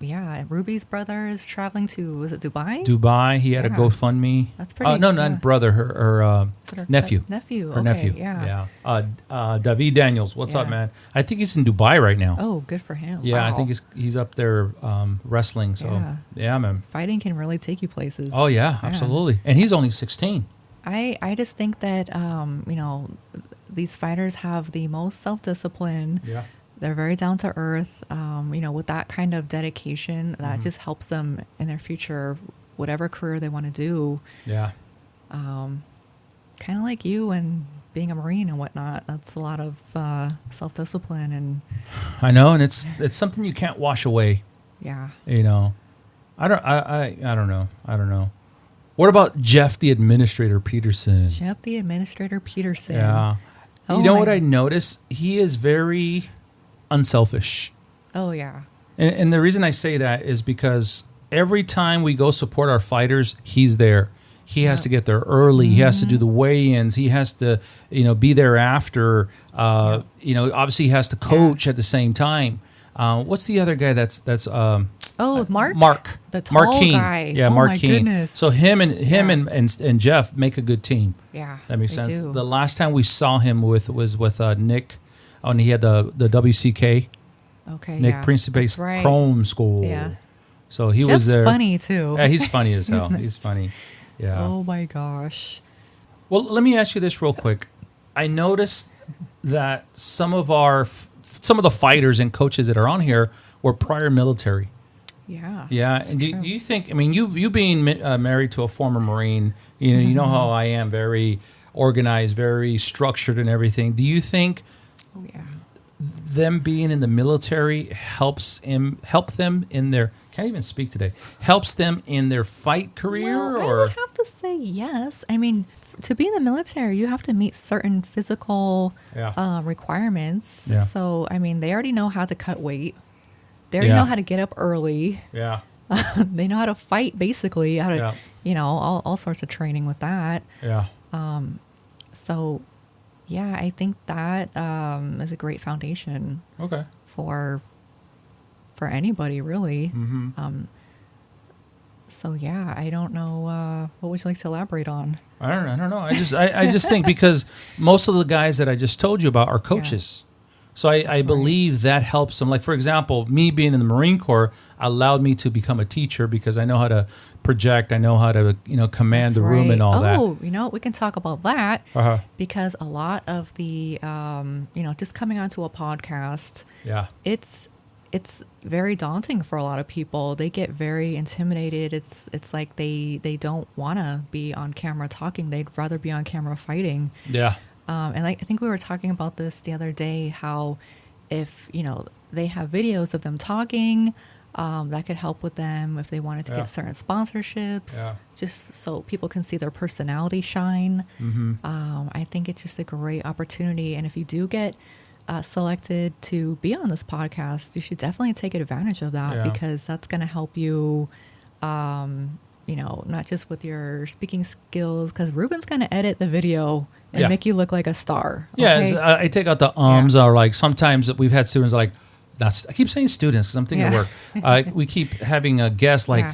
Yeah. Ruby's brother is traveling to, was it Dubai? Dubai. He had a Yeah. GoFundMe. That's pretty- No, yeah. not brother. Her Is it her nephew. Nephew. Her Okay, nephew. Yeah. David Daniels. What's up, Yeah. man? I think he's in Dubai right now. Oh, good for him. Yeah, I Wow. think he's up there wrestling. So Yeah. yeah, man. Fighting can really take you places. Oh yeah, absolutely. And he's only 16. I just think that, you know, these fighters have the most self-discipline. Yeah. They're very down to earth. You know, with that kind of dedication, that just helps them in their future, whatever career they want to do. Yeah. Kind of like you and being a Marine and whatnot. That's a lot of self-discipline and I know, and it's something you can't wash away. yeah. You know, I don't know. What about Jeff the Administrator Peterson? Jeff the Administrator Peterson. Yeah. Oh You know my- what I noticed? He is very unselfish. Oh yeah. And the reason I say that is because every time we go support our fighters, he's there. He has to get there early. He has to do the weigh-ins. He has to, you know, be there after. You know, obviously he has to coach at the same time. What's the other guy that's Oh, Mark. Mark. The tall Mark Keene. guy. Yeah, Oh, Mark my Keene. goodness. So him and Jeff make a good team. Yeah. That makes they sense. do. The last time we saw him was with Nick, and he had the WCK. Okay. Nick yeah. Principe's That's right. Chrome School. Yeah. So he Jeff's was there. funny too. Yeah, he's funny as hell. nice. He's funny. Yeah. Oh my gosh. Well, let me ask you this real quick. I noticed that some of the fighters and coaches that are on here were prior military. Yeah. Yeah. And do you think? I mean, you being married to a former Marine, you know how I am, very organized, very structured, and everything. Do you think? Oh yeah. Them being in the military help them in their can't even speak today helps them in their fight career Well, or I would have to say yes. I mean, to be in the military, you have to meet certain physical requirements. Yeah. So, I mean, they already know how to cut weight. They already Yeah. know how to get up early. yeah They know how to fight, basically. How to, Yeah. all sorts of training with that. yeah So, yeah, I think that is a great foundation okay for anybody, really. mm-hmm. So, yeah, I don't know. What would you like to elaborate on? I don't know I just think because most of the guys that I just told you about are coaches. So I believe that helps them. Like, for example, me being in the Marine Corps allowed me to become a teacher because I know how to project. I know how to, command the room and all that. Oh, we can talk about that Uh-huh. because a lot of the, just coming onto a podcast, Yeah. it's very daunting for a lot of people. They get very intimidated. It's like they don't want to be on camera talking. They'd rather be on camera fighting. Yeah. And I think we were talking about this the other day, how if, they have videos of them talking, that could help with them if they wanted to get certain sponsorships, just so people can see their personality shine. Mm-hmm. I think it's just a great opportunity. And if you do get selected to be on this podcast, you should definitely take advantage of that because that's going to help you, not just with your speaking skills, because Ruben's going to edit the video and make you look like a star. Yeah, Okay? I take out the or like sometimes we've had students like, I keep saying students because I'm thinking of work. We keep having a guest like,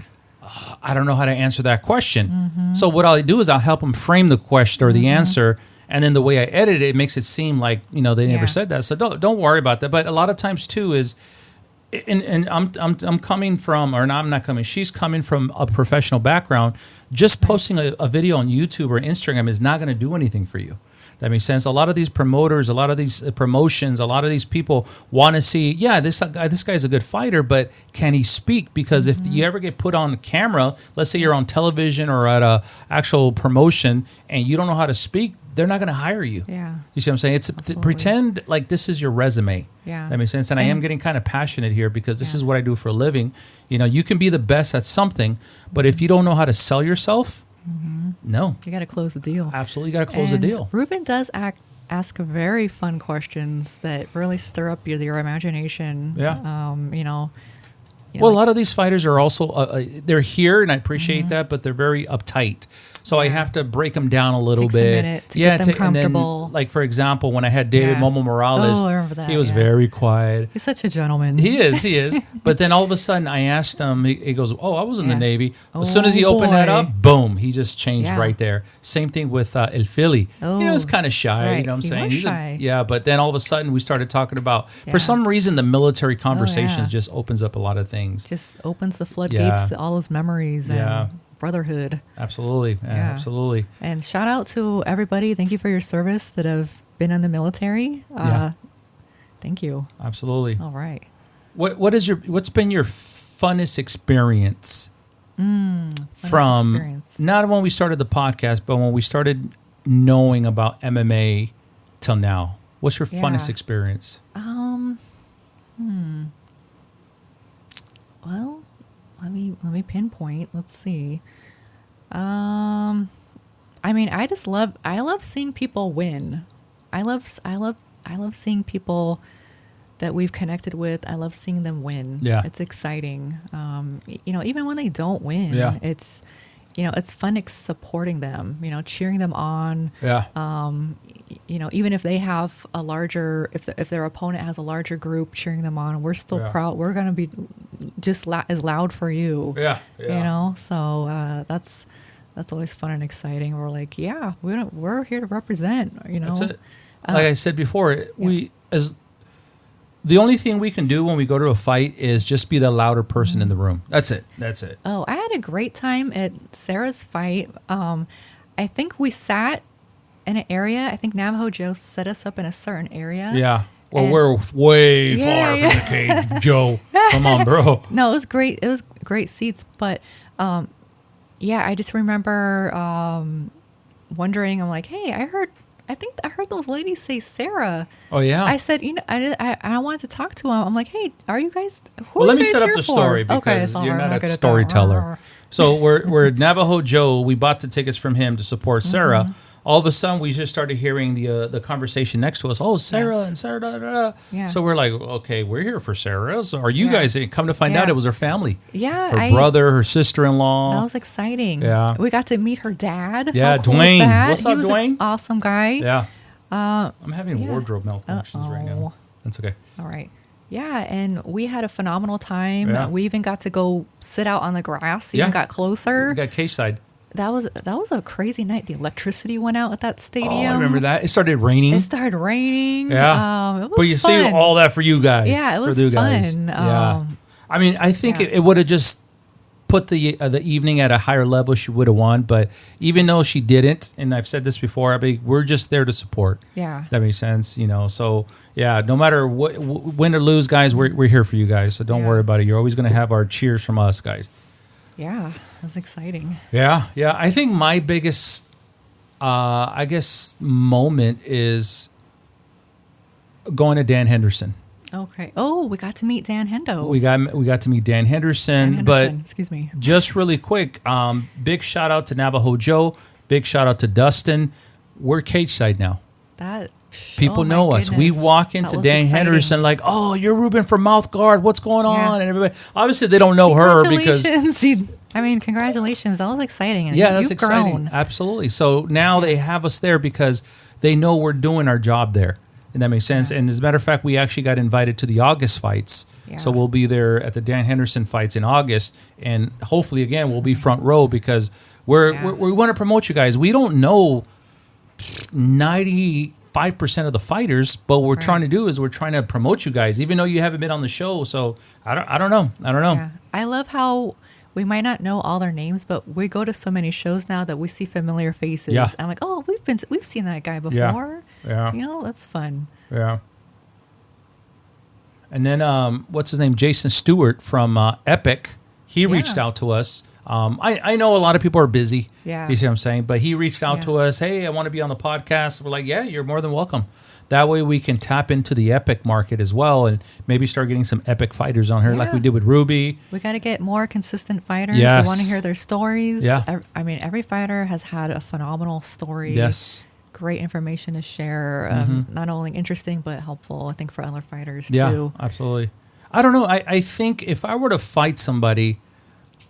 I don't know how to answer that question. Mm-hmm. So what I'll do is I'll help them frame the question or the answer. And then the way I edit it makes it seem like, they never said that. So don't worry about that. But a lot of times too is, and I'm coming from, or no, I'm not coming. She's coming from a professional background. Just posting a video on YouTube or Instagram is not going to do anything for you. That makes sense. A lot of these promoters, a lot of these promotions, a lot of these people want to see, this guy's a good fighter, but can he speak? Because if you ever get put on camera, let's say you're on television or at a actual promotion and you don't know how to speak, they're not going to hire you. Yeah. You see what I'm saying? It's pretend like this is your resume. Yeah. That makes sense. And I am getting kind of passionate here because this is what I do for a living. You can be the best at something, but if you don't know how to sell yourself, no. You got to close the deal. Absolutely, you got to close the deal. Ruben does ask very fun questions that really stir up your imagination. Yeah. Well, a lot of these fighters are also they're here, and I appreciate that, but they're very uptight. So I have to break them down a little Takes a bit. minute to get them comfortable. And then, like for example, when I had David Momo Morales, I remember that, he was very quiet. He's such a gentleman. He is. But then all of a sudden, I asked him. He goes, "Oh, I was in the Navy." As soon as he opened that up, boom, he just changed right there. Same thing with El Philly. Oh, he was kind of shy. right. You know what I'm He saying? was shy. But then all of a sudden, we started talking about. For some reason, the military conversations just opens up a lot of things. Just opens the floodgates to all those memories and brotherhood. Absolutely. Absolutely. And shout out to everybody. Thank you for your service that have been in the military. Thank you. Absolutely. All right. What's been your funnest experience from experience. Not when we started the podcast, but when we started knowing about MMA till now? What's your funnest experience? Well, let me pinpoint. Let's see. I mean, I love seeing people win. I love seeing people that we've connected with. I love seeing them win. Yeah. It's exciting. Even when they don't win, it's fun supporting them, cheering them on. Yeah. Even if they have a larger, if their opponent has a larger group cheering them on, we're still proud. We're going to be just as loud for you. Yeah. So that's always fun and exciting. We're like, we're here to represent, That's it. Like I said before, the only thing we can do when we go to a fight is just be the louder person in the room. That's it. Oh, I had a great time at Sarah's fight. I think we sat in an area. I think Navajo Joe set us up in a certain area. Yeah. Well, we're way far from the cage, Joe. Come on, bro. No, it was great. It was great seats, but I just remember wondering. I'm like, hey, I think I heard those ladies say Sarah. Oh yeah. I said, I wanted to talk to them. I'm like, hey, are you guys? Well, let me set up the story because you're not a storyteller. So we're at Navajo Joe. We bought the tickets from him to support Sarah. All of a sudden, we just started hearing the conversation next to us. Oh, Sarah and Sarah. Da, da, da. Yeah. So we're like, okay, we're here for Sarah. So are you guys? Come to find out, it was her family. Yeah, her brother, her sister-in-law. That was exciting. Yeah, we got to meet her dad. Yeah, How cool Dwayne. Was that? What's up, he was Dwayne? An awesome guy. Yeah. I'm having wardrobe malfunctions right now. Uh-oh. That's okay. All right. Yeah, and we had a phenomenal time. Yeah. We even got to go sit out on the grass. Even got closer. We got K-side. That was a crazy night. The electricity went out at that stadium. Oh, I remember that. It started raining. Yeah. It was but you fun. see all that for you guys. Yeah, it was for you fun. Guys. Yeah. I mean, I think it would have just put the evening at a higher level. She would have won, but even though she didn't, and I've said this before, I mean, we're just there to support. Yeah, that makes sense. So yeah, no matter what, win or lose, guys, we're here for you guys. So don't worry about it. You're always going to have our cheers from us, guys. Yeah, that's exciting. Yeah. I think my biggest, I guess, moment is going to Dan Henderson. Okay. Oh, we got to meet Dan Hendo. We got to meet Dan Henderson. But excuse me. Just really quick, big shout out to Navajo Joe. Big shout out to Dustin. We're cage side now. People know us. We walk into Dan Henderson like, oh, you're Ruben from MouthGuard. What's going on? And everybody, obviously, they don't know her because. I mean, congratulations. That was exciting. And that's exciting. Absolutely. So now they have us there because they know we're doing our job there. And that makes sense. Yeah. And as a matter of fact, we actually got invited to the August fights. Yeah. So we'll be there at the Dan Henderson fights in August. And hopefully, again, we'll be front row because we want to promote you guys. We don't know 95% of the fighters, but what we're trying to do is we're trying to promote you guys, even though you haven't been on the show. So I don't know. Yeah. I love how we might not know all their names, but we go to so many shows now that we see familiar faces. Yeah. I'm like, oh, we've seen that guy before. Yeah. That's fun. Yeah. And then what's his name? Jason Stewart from Epic. He reached out to us. I know a lot of people are busy. Yeah. You see what I'm saying? But he reached out to us. Hey, I want to be on the podcast. We're like, yeah, you're more than welcome. That way we can tap into the Epic market as well and maybe start getting some Epic fighters on here like we did with Ruby. We got to get more consistent fighters. Yes. We want to hear their stories. Yeah. I mean, every fighter has had a phenomenal story. Yes. Great information to share. Not only interesting, but helpful, I think, for other fighters too. Yeah, absolutely. I don't know. I think if I were to fight somebody,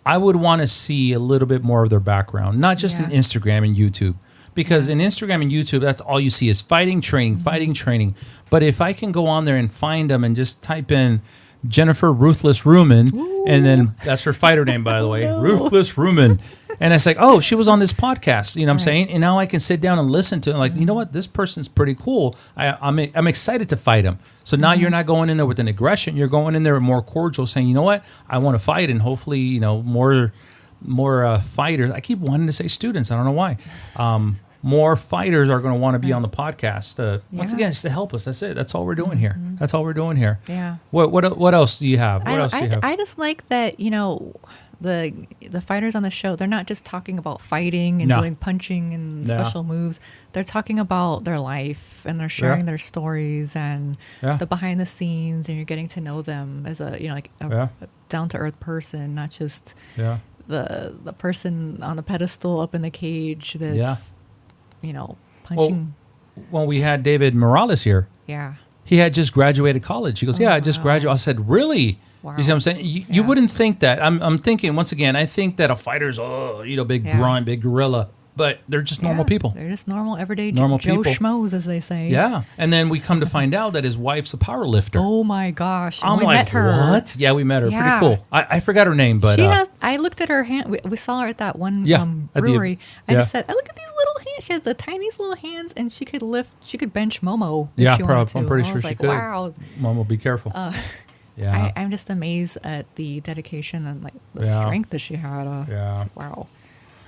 I would want to see a little bit more of their background, not just in Instagram and YouTube. Because in Instagram and YouTube, that's all you see is fighting training. But if I can go on there and find them and just type in Jennifer Ruthless Ruhman, and then that's her fighter name, by the way, Ruthless Ruhman. And it's like, oh, she was on this podcast, you know what I'm saying? And now I can sit down and listen to it. Like, you know what? This person's pretty cool. I'm excited to fight him. So now you're not going in there with an aggression. You're going in there with more cordial, saying, you know what? I want to fight, and hopefully, more fighters. I keep wanting to say students. I don't know why. More fighters are going to want to be on the podcast. Once again, just to help us. That's it. That's all we're doing here. That's all we're doing here. Yeah. What else do you have? I just like that, the fighters on the show, they're not just talking about fighting and doing punching and special moves. They're talking about their life, and they're sharing their stories and the behind the scenes, and you're getting to know them as a down to earth person, not just the person on the pedestal up in the cage that's punching. When we had David Morales here, he had just graduated college. He goes, I just graduated. I said, really? Wow. You see what I'm saying? You wouldn't think that. I'm thinking, once again, I think that a fighter's, big grunt, big gorilla. But they're just normal people. They're just normal, everyday Joe schmoes, as they say. Yeah. And then we come to find out that his wife's a power lifter. Oh, my gosh. I'm we like, met her. What? Yeah, we met her. Yeah. Pretty cool. I forgot her name, but... I looked at her hand. We saw her at that one brewery. I just said, look at these little hands. She has the tiniest little hands, and she could bench Momo if she wanted to. I'm pretty sure she could. Wow. Momo, be careful. I'm just amazed at the dedication and the strength that she had. Wow.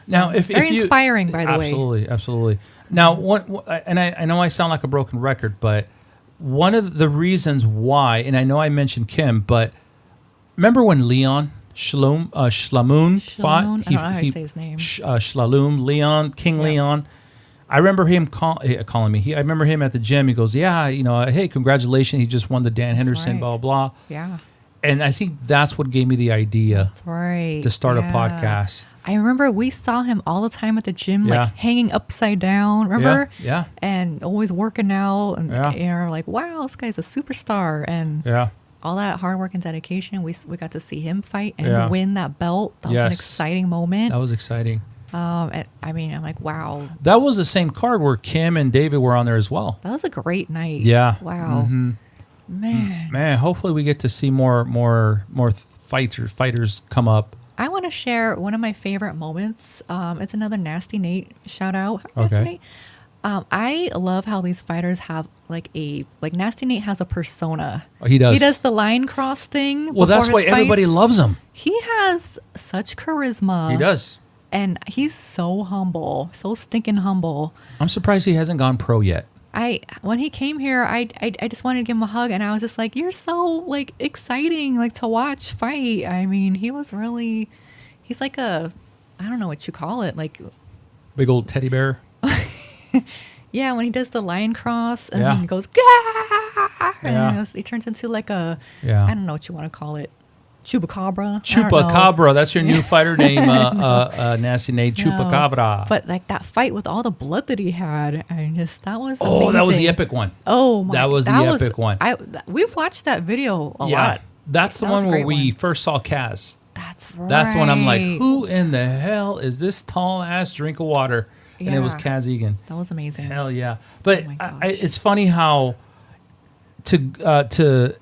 Now, very inspiring, by the way. Absolutely. Now, I know I sound like a broken record, but one of the reasons why, and I know I mentioned Kim, but remember when Leon Shlamoon fought? I don't know how to say his name. Leon, King Leon. I remember him calling me. I remember him at the gym. He goes, yeah, hey, congratulations. He just won the Dan Henderson, right. blah, blah. Yeah. And I think that's what gave me the idea to start a podcast. I remember we saw him all the time at the gym, Yeah. like hanging upside down, remember? Yeah. And always working out. And Yeah. you're like, wow, this guy's a superstar. And Yeah. all that hard work and dedication, we got to see him fight and Yeah. win that belt. That was an exciting moment. That was exciting. I mean, I'm like, wow. That was the same card where Kim and David were on there as well. That was a great night. Yeah. Wow. Mm-hmm. Man, hopefully we get to see more fighters come up. I want to share one of my favorite moments. It's another Nasty Nate shout out. Okay. Nasty Nate. I love how these fighters have like Nasty Nate has a persona. Oh, he does. He does the line cross thing. Well, that's before why his everybody fights. loves him. He has such charisma. He does. And he's so humble, so stinking humble. I'm surprised he hasn't gone pro yet. When he came here, I just wanted to give him a hug, and I was just like, "You're so like exciting, like to watch fight." I mean, he's like I don't know what you call it, like Big old teddy bear. yeah, when he does the lion cross and Yeah. then he goes, Gah! Yeah. And he turns into like I Yeah. don't know what you want to call it, chupacabra. Chupacabra. That's your new fighter name, Nasty Nate. Chupacabra. But like that fight with all the blood that he had, that was Oh, that was the amazing. epic one. Oh my! That was the epic one. We've watched that video a Yeah. lot. That's the That was one a where great we one. first saw Kaz. That's right. That's when I'm like, who in the hell is this tall ass drink of water? And it was Yeah. Kaz Egan. That was amazing. Hell yeah! But Oh my gosh. it's funny how to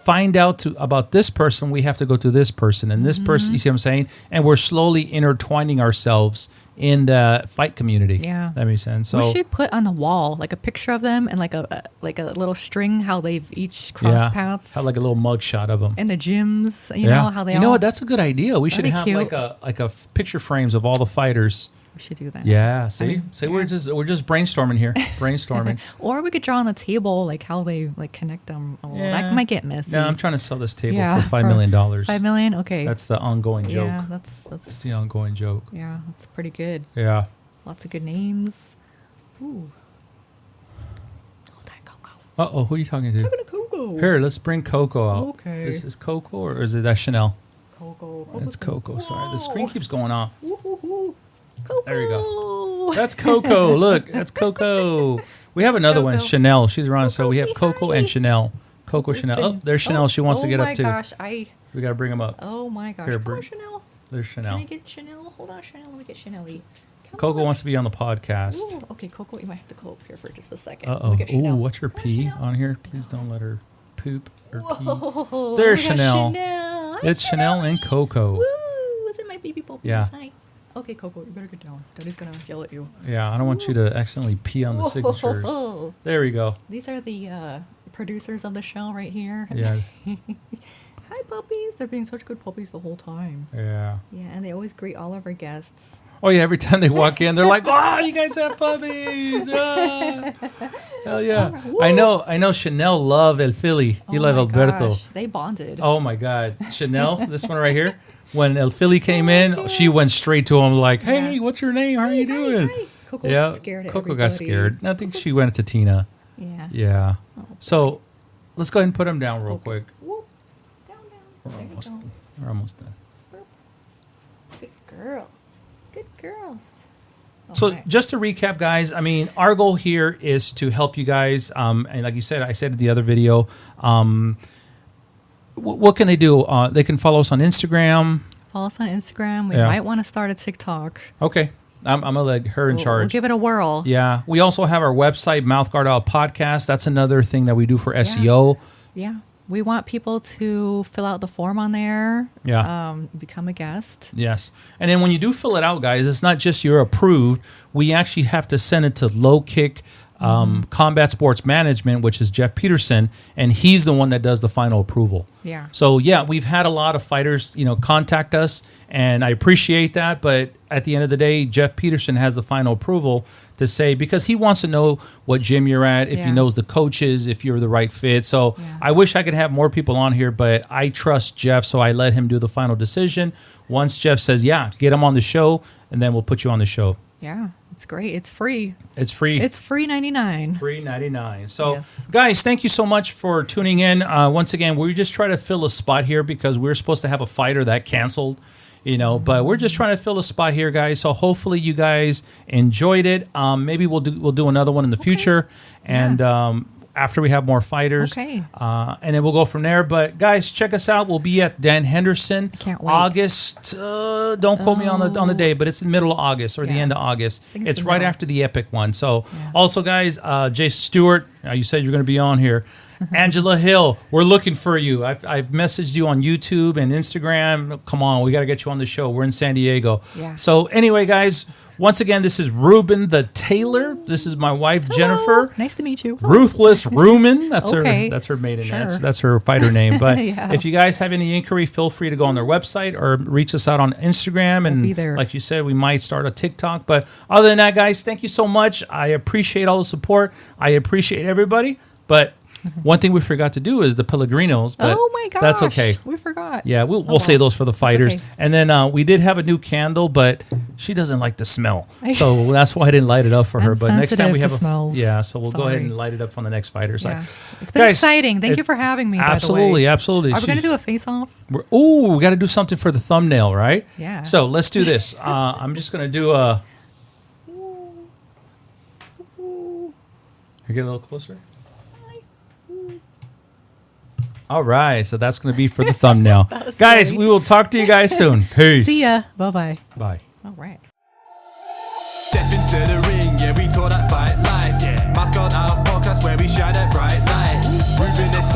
find out about this person, we have to go to this person and this person. You see what I'm saying? And we're slowly intertwining ourselves in the fight community. Yeah. That makes sense. So We should put on the wall like a picture of them and like a little string how they've each crossed paths have like a little mug shot of them. in the gyms. You know how they You all. know what? That's a good idea. We should That'd be have cute. like a picture frames of all the fighters. We should do that. Yeah. See, mean, we're just brainstorming here. Brainstorming. Or we could draw on the table like how they like connect them. Oh, Yeah. That might get messy. No, I'm trying to sell this table Yeah, for $5 million. $5 million. Okay. That's the ongoing joke. Yeah, that's That's the ongoing joke. yeah, that's pretty good. Yeah. Lots of good names. Ooh. Oh, that Coco. Uh-oh, who are you talking to? Talking to Coco. Here, let's bring Coco out. Okay. Is this Coco or is it that Chanel? Coco. It's Coco. Sorry, the screen keeps going off. Coco. There you go. That's Coco. Look, that's Coco. We have another one, Coco. Chanel. She's around, so we have say Coco hi. and Chanel. Coco, Chanel. Oh, there's Chanel. She wants to get up too. Oh my gosh, We got to bring them up. Oh my gosh. Here, Come on, bring- Chanel. There's Can I Chanel. get Chanel? Hold on, Chanel. Let me get Chanel-y. Come Coco on. wants to be on the podcast. Ooh, okay, Coco, you might have to go up here for just a second. Uh-oh. Let me get Ooh, Chanel. what's her Come on, pee Chanel. on here? Please don't let her poop or pee. Whoa, There's we got Chanel. Chanel. Hi, It's Chanel and Coco. Woo! Is it my baby puppy? Yeah. Hi. Okay, Coco, you better get down. Daddy's gonna yell at you. Yeah, I don't want you to accidentally pee on the signatures. Whoa. There we go. These are the producers of the show right here. Yeah. Hi, puppies. They're being such good puppies the whole time. Yeah. Yeah, and they always greet all of our guests. Oh yeah, every time they walk in, they're like, "Oh, you guys have puppies!" Ah. Hell yeah! I know. Chanel love El Philly. You love my Alberto. gosh, they bonded. Oh my God, Chanel, this one right here. When El Philly came in, she went straight to him like, "Hey, Yeah. what's your name? How are you doing?" Hi. Coco Yeah, was scared. At Coco got everybody. scared. I think she went to Tina. Yeah. Yeah. So let's go ahead and put him down real quick. Whoop. Down, down. There you Almost, go. we're almost done. Good girls. Good girls. So Okay. just to recap, guys, I mean, our goal here is to help you guys. And like you said, I said in the other video, what can they do? They can follow us on Instagram. Follow us on Instagram. We Yeah. might want to start a TikTok. Okay. I'm going to let her in We'll charge. give it a whirl. Yeah. We also have our website, MouthGuard Out Podcast. That's another thing that we do for SEO. Yeah. We want people to fill out the form on there. Yeah. Become a guest. Yes. And then when you do fill it out, guys, it's not just you're approved. We actually have to send it to Low Kick Combat Sports Management, which is Jeff Peterson, and he's the one that does the final approval. Yeah. So yeah, we've had a lot of fighters, contact us, and I appreciate that. But at the end of the day, Jeff Peterson has the final approval to say, because he wants to know what gym you're at, if he knows the coaches, if you're the right fit. So I wish I could have more people on here, but I trust Jeff, so I let him do the final decision. Once Jeff says, yeah, get him on the show, and then we'll put you on the show. Yeah, it's great. It's free. It's free. It's free 99. Free 99. So, guys, thank you so much for tuning in. Once again, we just try to fill a spot here because we were supposed to have a fighter that canceled, but we're just trying to fill a spot here, guys. So hopefully you guys enjoyed it. Maybe we'll do another one in the future, and after we have more fighters, and then we'll go from there. But guys, check us out. We'll be at Dan Henderson, Can't wait. August. Don't quote me on the day, but it's in the middle of August or the end of August. It's right after the Epic one. So also, guys, Jason Stewart, you said you're going to be on here. Angela Hill, we're looking for you. I've messaged you on YouTube and Instagram. Come on, we got to get you on the show. We're in San Diego. Yeah. So anyway, guys, once again, this is Ruben the Tailor. This is my wife, Jennifer. Nice to meet you. Ruthless Ruhman. That's Okay. That's her maiden name. Sure. That's her fighter name. But Yeah. if you guys have any inquiry, feel free to go on their website or reach us out on Instagram. And be there. like you said, we might start a TikTok. But other than that, guys, thank you so much. I appreciate all the support. I appreciate everybody. But one thing we forgot to do is the Pellegrinos. But Oh my gosh. that's okay. We forgot. Yeah, we'll say those for the fighters. okay. And then we did have a new candle, but she doesn't like the smell. So that's why I didn't light it up for her. I'm But next time we have sensitive to smells. Yeah, so we'll go ahead Sorry. and light it up on the next fighter side. Yeah. It's been exciting. Thank you for having me. Absolutely, by the way. absolutely. Are we going to do a face-off? We got to do something for the thumbnail, right? Yeah. So let's do this. I'm just going to do a... You get a little closer? All right, so that's going to be for the thumbnail. Guys, funny. we will talk to you guys soon. Peace. See ya. Bye-bye. Bye. All right. Step into the ring, yeah, we taught that fight life. MouthGuard Out Podcast where we shine that bright light. Ruben and